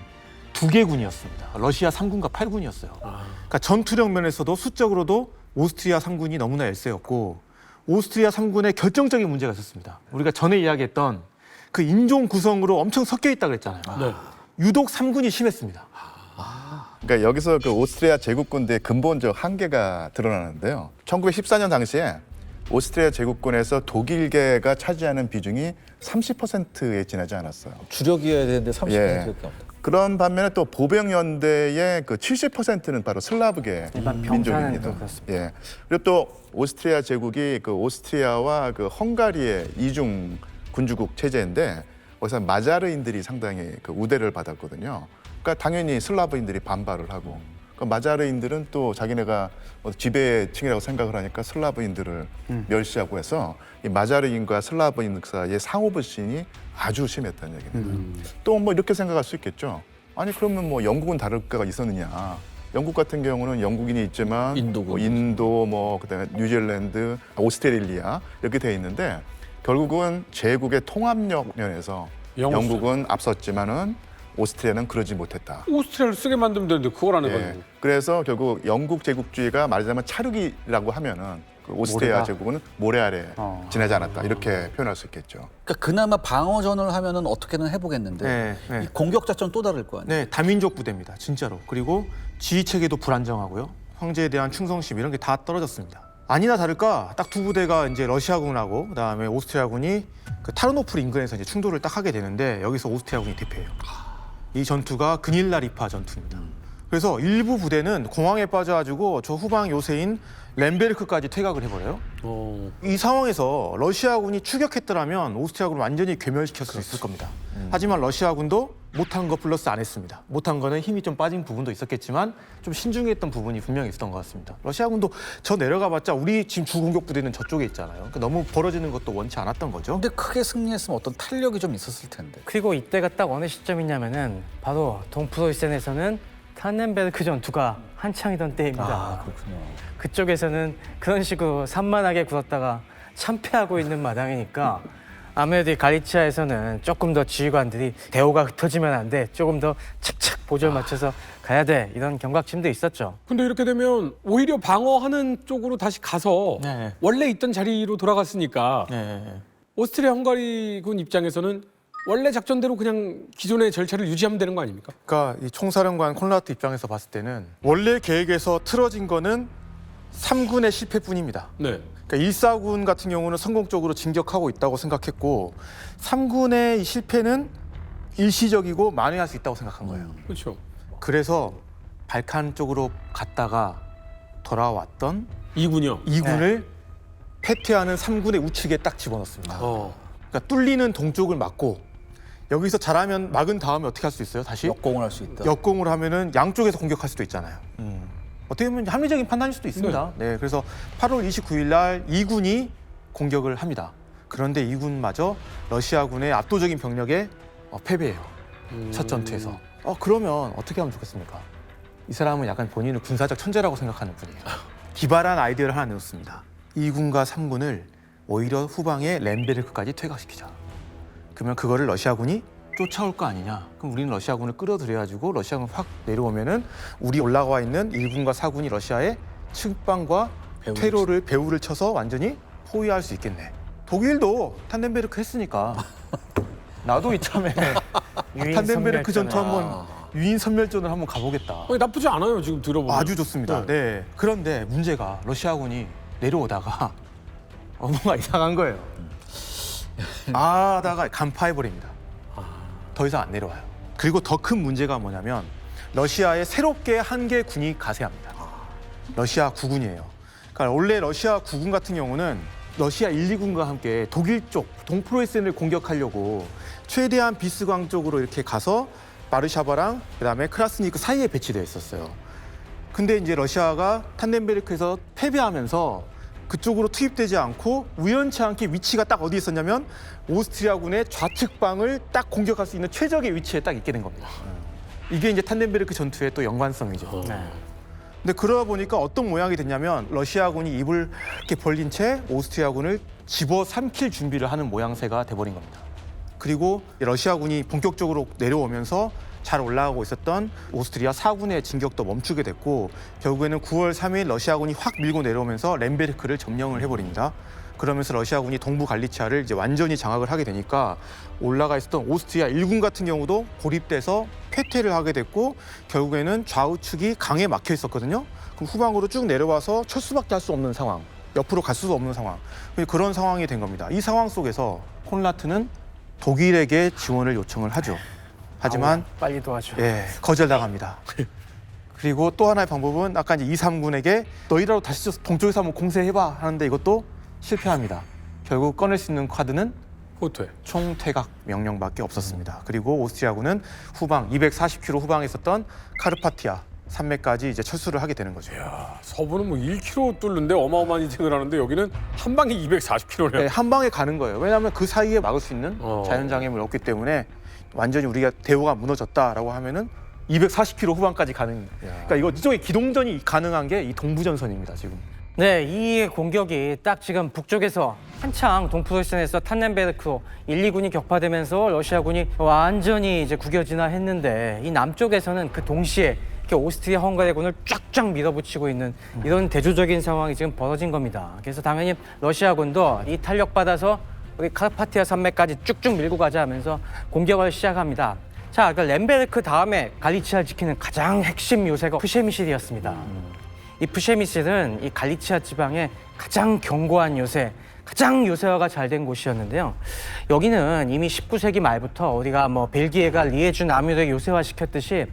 2개 군이었습니다. 러시아 3군과 8군이었어요. 그러니까 전투력 면에서도 수적으로도 오스트리아 3군이 너무나 열세였고 오스트리아 3군에 결정적인 문제가 있었습니다. 우리가 전에 이야기했던 그 인종 구성으로 엄청 섞여 있다고 그랬잖아요. 네. 유독 3군이 심했습니다. 그러니까 여기서 그 오스트리아 제국군대의 근본적 한계가 드러나는데요. 1914년 당시에 오스트리아 제국군에서 독일계가 차지하는 비중이 30%에 지나지 않았어요. 주력이어야 되는데 30%밖에 예. 없다. 그런 반면에 또 보병연대의 그 70%는 바로 슬라브계 일반 병사는 민족입니다. 또 그렇습니다. 예. 그리고 또 오스트리아 제국이 그 오스트리아와 그 헝가리의 이중 군주국 체제인데 거기서 마자르인들이 상당히 그 우대를 받았거든요. 그러니까 당연히 슬라브인들이 반발을 하고 그 마자르인들은 또 자기네가 지배층이라고 생각을 하니까 슬라브인들을 멸시하고 해서 이 마자르인과 슬라브인 사이의 상호불신이 아주 심했다는 얘기입니다. 또 뭐 이렇게 생각할 수 있겠죠. 아니 그러면 뭐 영국은 다를 게가 있었느냐? 영국 같은 경우는 영국인이 있지만 인도군. 뭐 인도 뭐 그다음에 뉴질랜드, 오스트레일리아 이렇게 돼 있는데 결국은 제국의 통합력 면에서 영국은 앞섰지만은 오스트리아는 그러지 못했다. 오스트리아를 쓰게 만들면 되는데 그걸 안 해가지고. 예. 그래서 결국 영국 제국주의가 말하자면 차르기라고 하면은 그 오스트리아 모래가? 제국은 모래 아래 지내지 않았다 이렇게 표현할 수 있겠죠. 그러니까 그나마 방어전을 하면은 어떻게든 해보겠는데 네, 네. 이 공격 작전 또 다를 거 아니에요. 네, 다민족 부대입니다. 진짜로. 그리고 지휘 체계도 불안정하고요. 황제에 대한 충성심 이런 게 다 떨어졌습니다. 아니나 다를까 딱 두 부대가 이제 러시아군하고 그다음에 오스트리아군이 그 타르노플 인근에서 이제 충돌을 딱 하게 되는데 여기서 오스트리아군이 대패해요. 이 전투가 그닐라리파 전투입니다. 그래서 일부 부대는 공황에 빠져가지고 저 후방 요새인 렘베르크까지 퇴각을 해버려요. 이 상황에서 러시아군이 추격했더라면 오스트리아군을 완전히 괴멸시켰을 수 있을 겁니다. 하지만 러시아군도 못한 거 플러스 안 했습니다. 못한 거는 힘이 좀 빠진 부분도 있었겠지만 좀 신중했던 부분이 분명히 있었던 것 같습니다. 러시아군도 저 내려가봤자 우리 지금 주공격 부대는 저쪽에 있잖아요. 그러니까 너무 벌어지는 것도 원치 않았던 거죠. 근데 크게 승리했으면 어떤 탄력이 좀 있었을 텐데. 그리고 이때가 딱 어느 시점이냐면은 바로 동프로이센에서는 탄넨베르크 전투가 한창이던 때입니다. 그렇군요. 그쪽에서는 그런 식으로 산만하게 굴었다가 참패하고 있는 마당이니까 아무래도 이 갈리치아에서는 조금 더 지휘관들이 대우가 흩어지면 안 돼. 조금 더 착착 보조를 맞춰서 가야 돼. 이런 경각심도 있었죠. 근데 이렇게 되면 오히려 방어하는 쪽으로 다시 가서 네. 원래 있던 자리로 돌아갔으니까 네. 오스트리아 헝가리군 입장에서는 원래 작전대로 그냥 기존의 절차를 유지하면 되는 거 아닙니까? 그러니까 이 총사령관 콘라트 입장에서 봤을 때는 원래 계획에서 틀어진 거는 3군의 실패뿐입니다. 네. 그러니까 1사군 같은 경우는 성공적으로 진격하고 있다고 생각했고 3군의 이 실패는 일시적이고 만회할 수 있다고 생각한 거예요. 그렇죠. 그래서 발칸 쪽으로 갔다가 돌아왔던 이군요. 2군을 패퇴하는 3군의 우측에 딱 집어넣습니다. 그러니까 뚫리는 동쪽을 막고 여기서 잘하면 막은 다음에 어떻게 할 수 있어요? 다시 역공을 할 수 있다. 역공을 하면은 양쪽에서 공격할 수도 있잖아요. 어떻게 보면 합리적인 판단일 수도 있습니다. 네, 그래서 8월 29일 날 2군이 공격을 합니다. 그런데 2군마저 러시아군의 압도적인 병력에 패배해요. 첫 전투에서. 그러면 어떻게 하면 좋겠습니까? 이 사람은 약간 본인을 군사적 천재라고 생각하는 분이에요. 기발한 아이디어를 하나 내놓습니다. 2군과 3군을 오히려 후방에 렘베르크까지 퇴각시키자. 그러면 그거를 러시아군이 쫓아올 거 아니냐. 그럼 우리는 러시아군을 끌어들여가지고 러시아군 확 내려오면은 우리 올라와 있는 1군과 4군이 러시아의 측방과 배후를 쳐서 완전히 포위할 수 있겠네. 독일도 탄덴베르크 했으니까 나도 이참에 탄덴베르크 전투 한번 유인 선멸전을 한번 가보겠다. 나쁘지 않아요, 지금 들어보면. 아주 좋습니다. 네. 그런데 문제가 러시아군이 내려오다가 뭔가 이상한 거예요. 하다가 간파해버립니다. 더 이상 안 내려와요. 그리고 더 큰 문제가 뭐냐면 러시아에 새롭게 한 개 군이 가세합니다. 러시아 구군이에요. 그러니까 원래 러시아 구군 같은 경우는 러시아 1, 2군과 함께 독일 쪽 동프로이센을 공격하려고 최대한 비스강 쪽으로 이렇게 가서 바르샤바랑 그다음에 크라스니크 사이에 배치되어 있었어요. 근데 이제 러시아가 탄덴베르크에서 패배하면서 그쪽으로 투입되지 않고 우연치 않게 위치가 딱 어디 있었냐면 오스트리아군의 좌측방을 딱 공격할 수 있는 최적의 위치에 딱 있게 된 겁니다. 이게 이제 탄덴베르크 전투의 또 연관성이죠. 네. 근데 그러다 보니까 어떤 모양이 됐냐면 러시아군이 입을 이렇게 벌린 채 오스트리아군을 집어삼킬 준비를 하는 모양새가 돼버린 겁니다. 그리고 러시아군이 본격적으로 내려오면서 잘 올라가고 있었던 오스트리아 4군의 진격도 멈추게 됐고 결국에는 9월 3일 러시아군이 확 밀고 내려오면서 렘베르크를 점령을 해버립니다. 그러면서 러시아군이 동부 갈리치아를 이제 완전히 장악을 하게 되니까 올라가 있었던 오스트리아 1군 같은 경우도 고립돼서 쾌퇴를 하게 됐고 결국에는 좌우측이 강에 막혀 있었거든요. 그럼 후방으로 쭉 내려와서 철수밖에 할 수 없는 상황, 옆으로 갈 수도 없는 상황, 그런 상황이 된 겁니다. 이 상황 속에서 콘라트는 독일에게 지원을 요청을 하죠. 하지만 빨리 도와줘. 거절당합니다. 그리고 또 하나의 방법은 아까 이제 2, 3군에게 너희라도 다시 동쪽에서 한번 공세해봐 하는데 이것도 실패합니다. 결국 꺼낼 수 있는 카드는 호퇴. 총퇴각 명령밖에 없었습니다. 그리고 오스트리아군은 후방 240km 후방에 있었던 카르파티아 산맥까지 이제 철수를 하게 되는 거죠. 서부는 뭐 1km 뚫는데 어마어마한 인생을 하는데 여기는 한 방에 240km래요. 네, 한 방에 가는 거예요. 왜냐하면 그 사이에 막을 수 있는 자연장애물이 없기 때문에 완전히 우리가 대우가 무너졌다라고 하면은 240km 후방까지 가는. 그러니까 이쪽에 기동전이 가능한 게 이 동부전선입니다 지금. 네, 이 공격이 딱 지금 북쪽에서 한창 동프로이센에서 탄넨베르크 1, 2군이 격파되면서 러시아군이 완전히 이제 구겨지나 했는데 이 남쪽에서는 그 동시에 이렇게 오스트리아 헝가리군을 쫙쫙 밀어붙이고 있는 이런 대조적인 상황이 지금 벌어진 겁니다. 그래서 당연히 러시아군도 이 탄력받아서 우리 카르파티아 산맥까지 쭉쭉 밀고 가자 하면서 공격을 시작합니다. 자, 그러니까 렘베르크 다음에 갈리치아를 지키는 가장 핵심 요새가 푸셰미실이었습니다. 이 푸셰미실은 이 갈리치아 지방의 가장 견고한 요새, 가장 요새화가 잘 된 곳이었는데요. 여기는 이미 19세기 말부터 우리가 뭐 벨기에가 리에주 남유를 요새화 시켰듯이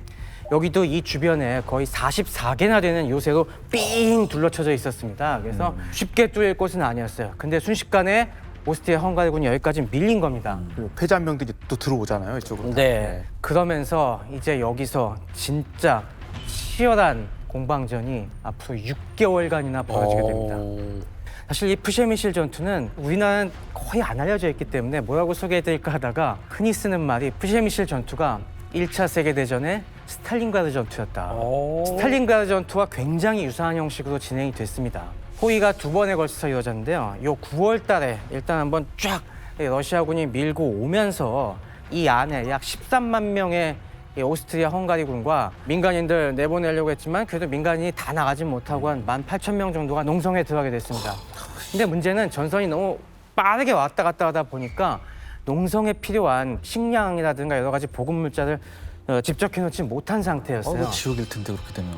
여기도 이 주변에 거의 44개나 되는 요새로 삥 둘러쳐져 있었습니다. 그래서 쉽게 뚫릴 곳은 아니었어요. 근데 순식간에 오스트리아 헝가리군이 여기까지 밀린 겁니다. 그리고 패잔병들이 또 들어오잖아요 이쪽으로. 네. 그러면서 이제 여기서 진짜 치열한 공방전이 앞으로 6개월간이나 벌어지게 됩니다. 사실 이 푸셰미실 전투는 우리나라는 거의 안 알려져 있기 때문에 뭐라고 소개해드릴까 하다가 흔히 쓰는 말이 푸셰미실 전투가 1차 세계대전의 스탈린그라드 전투였다. 스탈린그라드 전투와 굉장히 유사한 형식으로 진행이 됐습니다. 포위가 2번에 걸쳐서 이루어졌는데요. 요 9월 달에 일단 한번 쫙 러시아군이 밀고 오면서 이 안에 약 13만 명의 오스트리아 헝가리군과 민간인들 내보내려고 했지만 그래도 민간인이 다 나가지 못하고 한 18,000명 정도가 농성에 들어가게 됐습니다. 근데 문제는 전선이 너무 빠르게 왔다 갔다 하다 보니까 농성에 필요한 식량이라든가 여러 가지 보급물자를 집적해놓지 못한 상태였어요. 지옥일 텐데 그렇게 되면.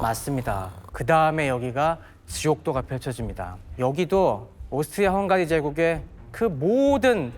맞습니다. 그 다음에 여기가 지옥도가 펼쳐집니다. 여기도 오스트리아 헝가리 제국의 그 모든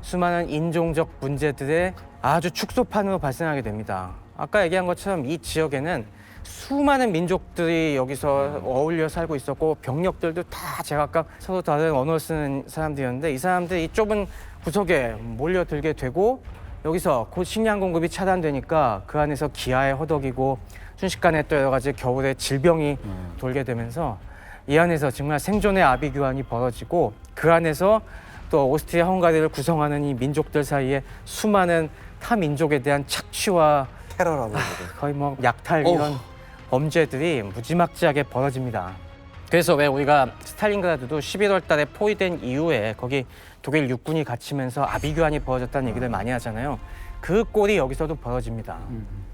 수많은 인종적 문제들의 아주 축소판으로 발생하게 됩니다. 아까 얘기한 것처럼 이 지역에는 수많은 민족들이 여기서 어울려 살고 있었고 병력들도 다 제각각 서로 다른 언어를 쓰는 사람들이었는데 이 사람들이 이 좁은 구석에 몰려들게 되고 여기서 곧 식량 공급이 차단되니까 그 안에서 기아에 허덕이고 순식간에 또 여러 가지 겨울에 질병이 돌게 되면서 이 안에서 정말 생존의 아비규환이 벌어지고 그 안에서 또 오스트리아 헝가리를 구성하는 이 민족들 사이에 수많은 타 민족에 대한 착취와 테러라고 거의 뭐 약탈 이런 범죄들이 무지막지하게 벌어집니다. 그래서 왜 우리가 스탈린그라드도 11월 달에 포위된 이후에 거기 독일 육군이 갇히면서 아비규환이 벌어졌다는 얘기를 많이 하잖아요. 그 꼴이 여기서도 벌어집니다.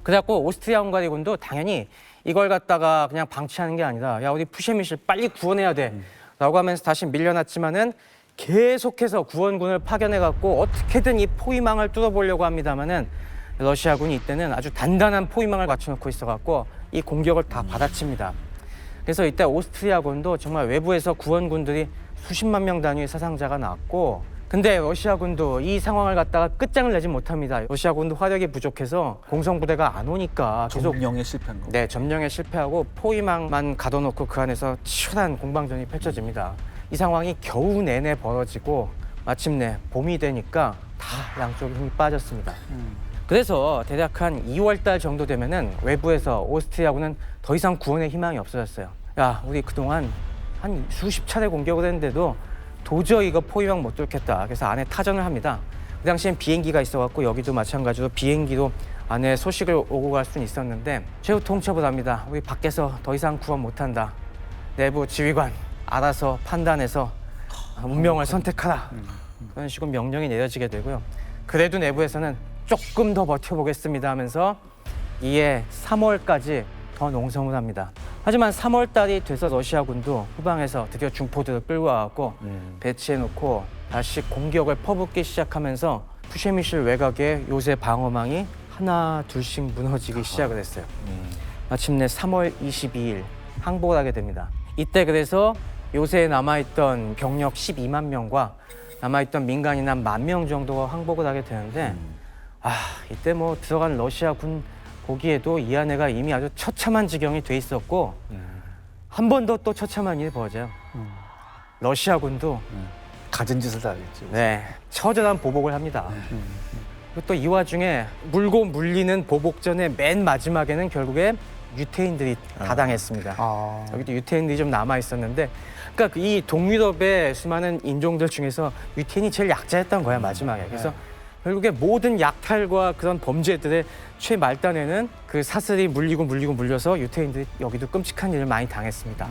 그래갖고 오스트리아 헝가리군도 당연히 이걸 갖다가 그냥 방치하는 게 아니라 야 우리 푸셰미실 빨리 구원해야 돼 라고 하면서 다시 밀려났지만은 계속해서 구원군을 파견해갖고 어떻게든 이 포위망을 뚫어보려고 합니다만은 러시아군이 이때는 아주 단단한 포위망을 갖춰놓고 있어갖고 이 공격을 다 받아칩니다. 그래서 이때 오스트리아군도 정말 외부에서 구원군들이 수십만 명 단위의 사상자가 났고 근데 러시아군도 이 상황을 갖다가 끝장을 내지 못합니다. 러시아군도 화력이 부족해서 공성부대가 안 오니까 계속 점령에 실패한 거. 네, 점령에 실패하고 포위망만 가둬놓고 그 안에서 치열한 공방전이 펼쳐집니다. 이 상황이 겨우 내내 벌어지고 마침내 봄이 되니까 다 양쪽에 힘이 빠졌습니다. 그래서 대략 한 2월 달 정도 되면은 외부에서 오스트리아군은 더 이상 구원의 희망이 없어졌어요. 야, 우리 그동안 한 수십 차례 공격을 했는데도 도저히 이거 포위망 못 뚫겠다. 그래서 안에 타전을 합니다. 그 당시엔 비행기가 있어갖고 여기도 마찬가지로 비행기로 안에 소식을 오고 갈 수는 있었는데 최후 통첩을 합니다. 우리 밖에서 더 이상 구원 못한다. 내부 지휘관 알아서 판단해서 운명을 선택하라. 그런 식으로 명령이 내려지게 되고요. 그래도 내부에서는 조금 더 버텨보겠습니다 하면서 이에 3월까지 더 농성을 합니다. 하지만 3월 달이 돼서 러시아군도 후방에서 드디어 중포들을 끌고 와갖고 배치해놓고 다시 공격을 퍼붓기 시작하면서 푸셰미실 외곽의 요새 방어망이 하나 둘씩 무너지기 시작을 했어요. 마침내 3월 22일 항복을 하게 됩니다. 이때 그래서 요새에 남아있던 병력 12만 명과 남아있던 민간인 한 10,000명 정도가 항복을 하게 되는데 이때 뭐 들어간 러시아군 보기에도 이 안에가 이미 아주 처참한 지경이 돼 있었고 한 번 더 또 처참한 일이 벌어져요. 러시아군도 가진 짓을 다 하겠지. 네, 처절한 보복을 합니다. 그리고 또 이 와중에 물고 물리는 보복전의 맨 마지막에는 결국에 유태인들이 다 당했습니다. 여기도 유태인들이 좀 남아 있었는데, 그러니까 이 동유럽의 수많은 인종들 중에서 유태인이 제일 약자였던 거야 마지막에. 그래서 결국에 모든 약탈과 그런 범죄들의 최말단에는 그 사슬이 물려서 유태인들이 여기도 끔찍한 일을 많이 당했습니다.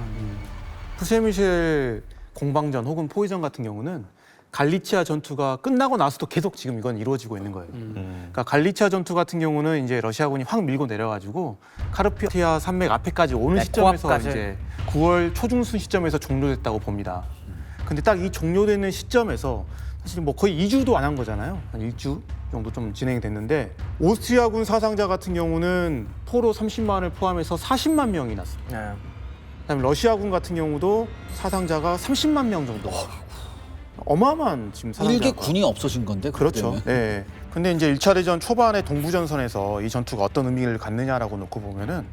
푸셰미실 공방전 혹은 포위전 같은 경우는 갈리치아 전투가 끝나고 나서도 계속 지금 이건 이루어지고 있는 거예요. 그러니까 갈리치아 전투 같은 경우는 이제 러시아군이 확 밀고 내려가지고 카르피아 산맥 앞에까지 오는 네, 시점에서 코앞까지. 이제 9월 초중순 시점에서 종료됐다고 봅니다. 근데 딱 이 종료되는 시점에서 사실 뭐 거의 2주도 안 한 거잖아요. 한 1주 정도 좀 진행이 됐는데 오스트리아군 사상자 같은 경우는 포로 30만을 포함해서 40만 명이 났습니다. 네. 그다음에 러시아군 같은 경우도 사상자가 30만 명 정도. 어마어마한 지금 사상자가. 일개 군이 없어진 건데. 그렇죠. 네. 근데 이제 1차 대전 초반에 동부전선에서 이 전투가 어떤 의미를 갖느냐라고 놓고 보면은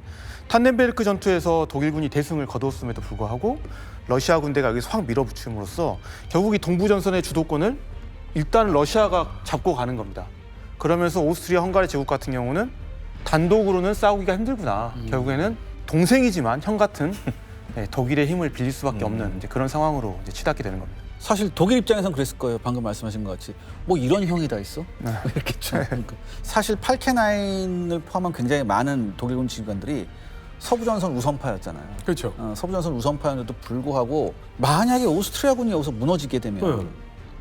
탄넨베르크 전투에서 독일군이 대승을 거두었음에도 불구하고 러시아 군대가 여기서 확 밀어붙임으로써 결국 이 동부전선의 주도권을 일단 러시아가 잡고 가는 겁니다. 그러면서 오스트리아 헝가리 제국 같은 경우는 단독으로는 싸우기가 힘들구나. 결국에는 동생이지만 형 같은 독일의 힘을 빌릴 수밖에 없는 이제 그런 상황으로 이제 치닫게 되는 겁니다. 사실 독일 입장에선 그랬을 거예요. 방금 말씀하신 것 같이. 뭐 이런 형이 다 있어? 이렇게 좀. 사실 팔케나인을 포함한 굉장히 많은 독일군 지휘관들이 서부전선 우선파였잖아요. 그렇죠. 서부전선 우선파였는데도 불구하고 만약에 오스트리아군이 여기서 무너지게 되면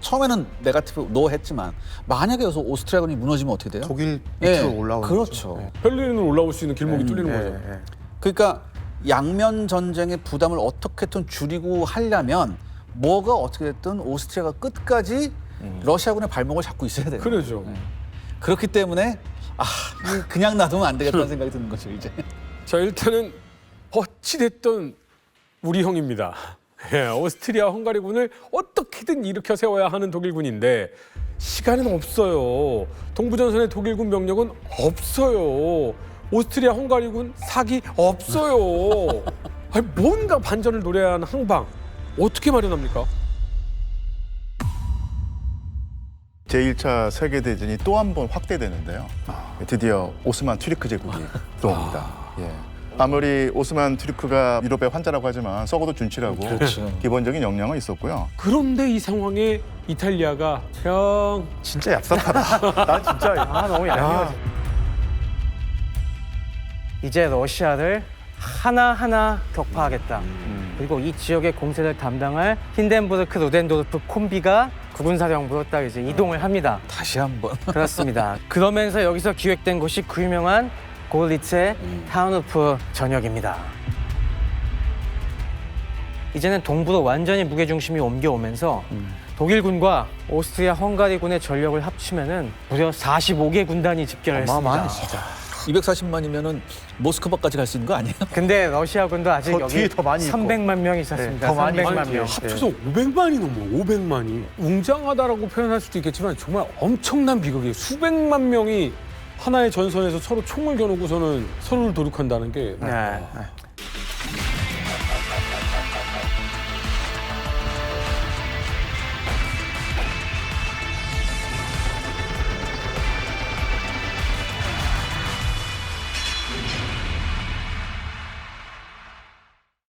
처음에는 네거티브 노 했지만 만약에 여기서 오스트리아군이 무너지면 어떻게 돼요? 독일 밑으로 네, 올라오는 그렇죠. 거죠. 네. 벨린은 올라올 수 있는 길목이 뚫리는 거죠. 네. 그러니까 양면 전쟁의 부담을 어떻게든 줄이고 하려면 뭐가 어떻게 됐든 오스트리아가 끝까지 러시아군의 발목을 잡고 있어야 돼요. 그러죠. 그렇기 때문에 그냥 놔두면 안 되겠다는 생각이 드는 거죠 이제. 자, 일단은 어찌됐든 우리 형입니다. 오스트리아 헝가리군을 어떻게든 일으켜 세워야 하는 독일군인데 시간은 없어요. 동부전선의 독일군 병력은 없어요. 오스트리아 헝가리군 사기 없어요. 아니, 뭔가 반전을 노려야 하는 항방. 어떻게 마련합니까? 제1차 세계대전이 또 한 번 확대되는데요. 드디어 오스만 튀르크 제국이 들어옵니다. 예. 아무리 오스만 튀르크가 유럽의 환자라고 하지만 썩어도 준치라고 그렇죠. 기본적인 역량은 있었고요. 그런데 이 상황에 이탈리아가 형 진짜 얍삽하다. 나 진짜 너무 얄미워. 이제 러시아를 하나하나 격파하겠다. 그리고 이 지역의 공세를 담당할 힌덴부르크 루덴도르프 콤비가 구군사령부로 딱 이제 이동을 합니다. 다시 한번 그렇습니다. 그러면서 여기서 기획된 것이 그 유명한 고르리체 타우누프 전역입니다. 이제는 동부로 완전히 무게중심이 옮겨오면서 독일군과 오스트리아 헝가리군의 전력을 합치면은 무려 45개 군단이 집결을 했습니다. 진짜. 240만이면은 모스크바까지 갈 수 있는 거 아니에요? 근데 러시아군도 아직 더 여기 뒤에 더 많이 있고. 300만 명이 있었습니다. 더 많이 300만 있죠. 명. 합쳐서 500만이 넘어 500만이 웅장하다라고 표현할 수도 있겠지만 정말 엄청난 비극이에요. 수백만 명이 하나의 전선에서 서로 총을 겨누고서는 서로를 도륙한다는 게 네.